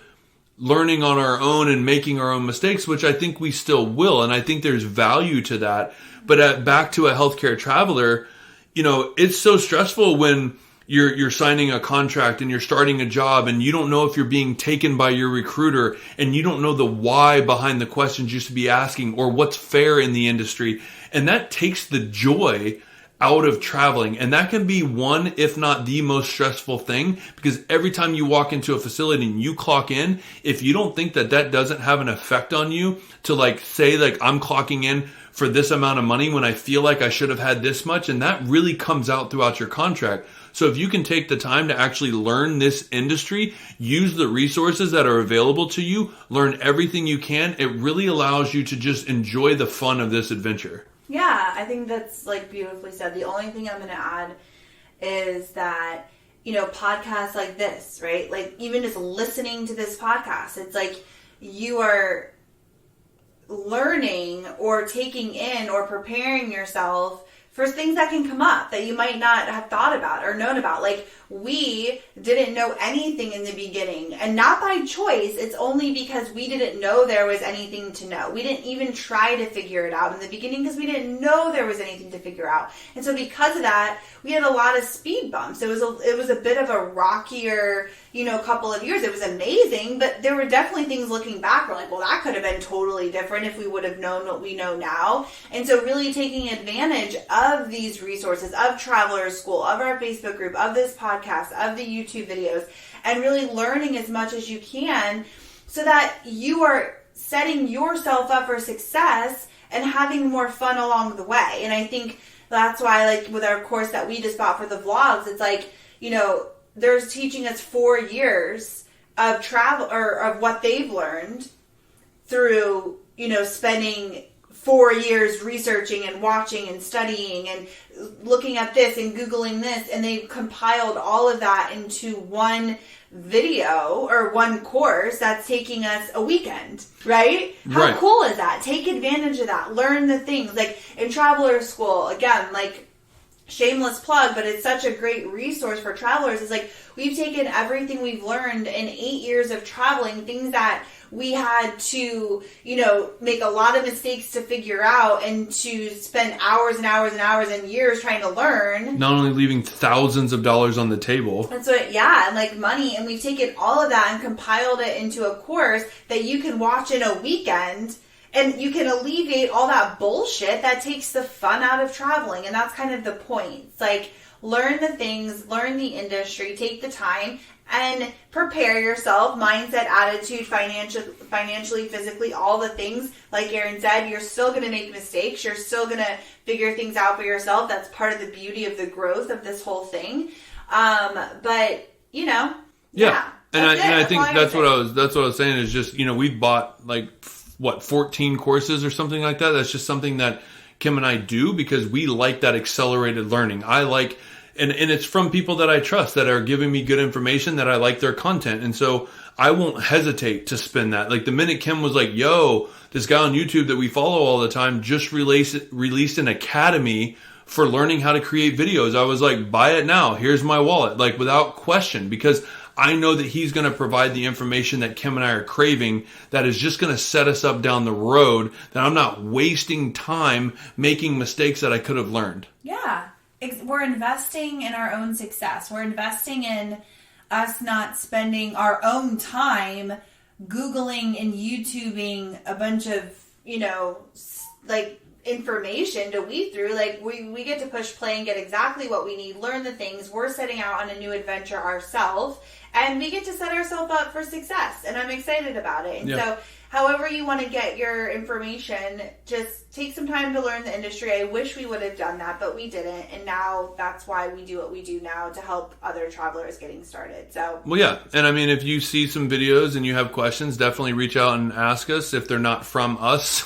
learning on our own and making our own mistakes, which I think we still will. And I think there's value to that. But back to a healthcare traveler, it's so stressful when you're signing a contract and you're starting a job and you don't know if you're being taken by your recruiter and you don't know the why behind the questions you should be asking or what's fair in the industry. And that takes the joy out of traveling. And that can be one, if not the most stressful thing, because every time you walk into a facility and you clock in, if you don't think that doesn't have an effect on you to say I'm clocking in for this amount of money when I feel like I should have had this much, and that really comes out throughout your contract. So if you can take the time to actually learn this industry, use the resources that are available to you, learn everything you can, it really allows you to just enjoy the fun of this adventure. Yeah, I think that's beautifully said. The only thing I'm going to add is that, podcasts like this, right? Even just listening to this podcast, it's you are learning or taking in or preparing yourself for things that can come up that you might not have thought about or known about. We didn't know anything in the beginning, and not by choice. It's only because we didn't know there was anything to know. We didn't even try to figure it out in the beginning because we didn't know there was anything to figure out. And so because of that, we had a lot of speed bumps. It was a bit of a rockier, couple of years. It was amazing, but there were definitely things looking back. We're well, that could have been totally different if we would have known what we know now. And so really taking advantage of these resources, of Traveler's School, of our Facebook group, of this podcast, of the YouTube videos, and really learning as much as you can so that you are setting yourself up for success and having more fun along the way. And I think that's why, with our course that we just bought for the vlogs, it's they're teaching us 4 years of travel or of what they've learned through, spending 4 years researching and watching and studying and looking at this and Googling this, and they've compiled all of that into one video or one course that's taking us a weekend, right? How cool is that? Take advantage of that. Learn the things. In Traveler's School, again, shameless plug, but it's such a great resource for travelers. It's we've taken everything we've learned in 8 years of traveling, things that we had to, make a lot of mistakes to figure out and to spend hours and hours and hours and years trying to learn. Not only leaving thousands of dollars on the table. And so, and money. And we've taken all of that and compiled it into a course that you can watch in a weekend. And you can alleviate all that bullshit that takes the fun out of traveling. And that's kind of the point. It's learn the things, learn the industry, take the time, and prepare yourself, mindset, attitude, financially, physically, all the things. Like Aaron said, you're still going to make mistakes. You're still going to figure things out for yourself. That's part of the beauty of the growth of this whole thing. But, yeah. And I think that's what I was saying is just, we've bought 14 courses or something like that. That's just something that Kim and I do because we like that accelerated learning. And it's from people that I trust that are giving me good information, that I like their content. And so I won't hesitate to spend that. The minute Kim was yo, this guy on YouTube that we follow all the time just released an academy for learning how to create videos. I was buy it now. Here's my wallet. Without question, because I know that he's going to provide the information that Kim and I are craving that is just going to set us up down the road, that I'm not wasting time making mistakes that I could have learned. Yeah. We're investing in our own success. We're investing in us not spending our own time Googling and YouTubing a bunch of, information to weed through. Like, we get to push play and get exactly what we need, learn the things. We're setting out on a new adventure ourselves, and we get to set ourselves up for success, and I'm excited about it. And so however you want to get your information, just take some time to learn the industry. I wish we would have done that, but we didn't. And now that's why we do what we do now, to help other travelers getting started. So, well, yeah. And I mean, if you see some videos and you have questions, definitely reach out and ask us if they're not from us,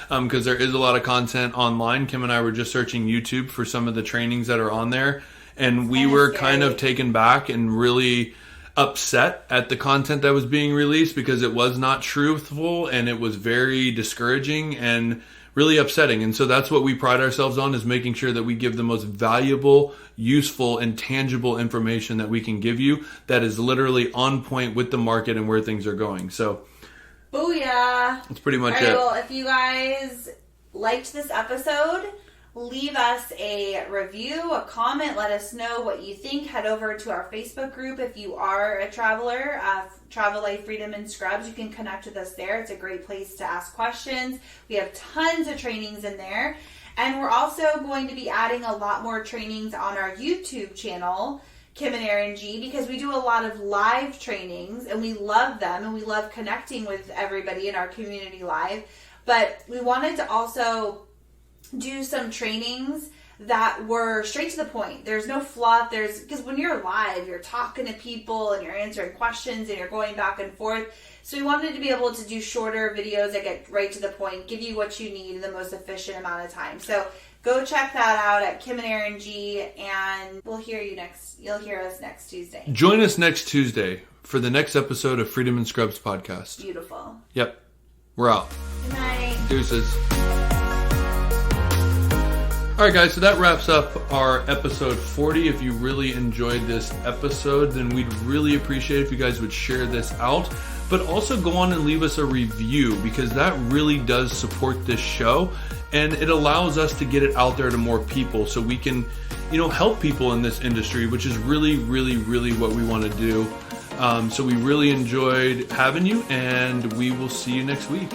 because there is a lot of content online. Kim and I were just searching YouTube for some of the trainings that are on there, and we were kind of taken back and really upset at the content that was being released, because it was not truthful and it was very discouraging and really upsetting. And so that's what we pride ourselves on, is making sure that we give the most valuable, useful, and tangible information that we can give you that is literally on point with the market and where things are going. So booyah. That's pretty much it. Well, if you guys liked this episode, leave us a review, a comment, let us know what you think. Head over to our Facebook group if you are a traveler, Travel Life Freedom and Scrubs. You can connect with us there. It's a great place to ask questions. We have tons of trainings in there. And we're also going to be adding a lot more trainings on our YouTube channel, Kim and Aaron G, because we do a lot of live trainings and we love them and we love connecting with everybody in our community live. But we wanted to also do some trainings that were straight to the point. There's no fluff. Because when you're live, you're talking to people and you're answering questions and you're going back and forth. So we wanted to be able to do shorter videos that get right to the point, give you what you need in the most efficient amount of time. So go check that out at Kim and Aaron G, and we'll hear you next. You'll hear us next Tuesday. Join us next Tuesday for the next episode of Freedom and Scrubs podcast. Beautiful. Yep. We're out. Good night. Deuces. Alright guys, so that wraps up our episode 40. If you really enjoyed this episode, then we'd really appreciate if you guys would share this out. But also go on and leave us a review, because that really does support this show. And it allows us to get it out there to more people, so we can, help people in this industry, which is really, really, really what we want to do. So we really enjoyed having you, and we will see you next week.